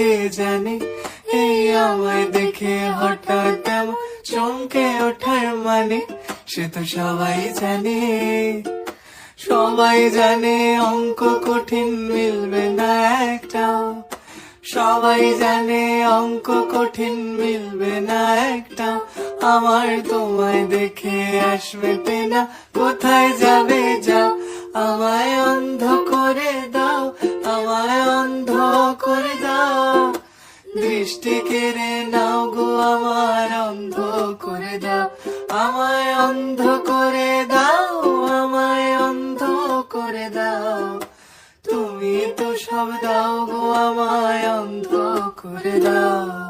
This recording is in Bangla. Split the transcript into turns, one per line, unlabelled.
কে জানে এই আমায় দেখে হঠাৎ এমন চমকে ওঠার মানে, সে তো সবাই জানে। সবাই জানে অঙ্ক কঠিন মিলবে না একটাও, সবাই জানে অঙ্ক কঠিন মিলবে না একটাও। আমার তোমায় দেখে আসবে না, কোথায় যাবে যাও। আমায় অন্ধ করে দাও, আমায় অন্ধ করে দাও, দৃষ্টি কেড়ে নাও গো আমার, অন্ধ করে দাও। আমায় অন্ধ করে দাও, আমায় অন্ধ করে দাও, তুমি তো সব দাও গো আমায় অন্ধ করে দাও।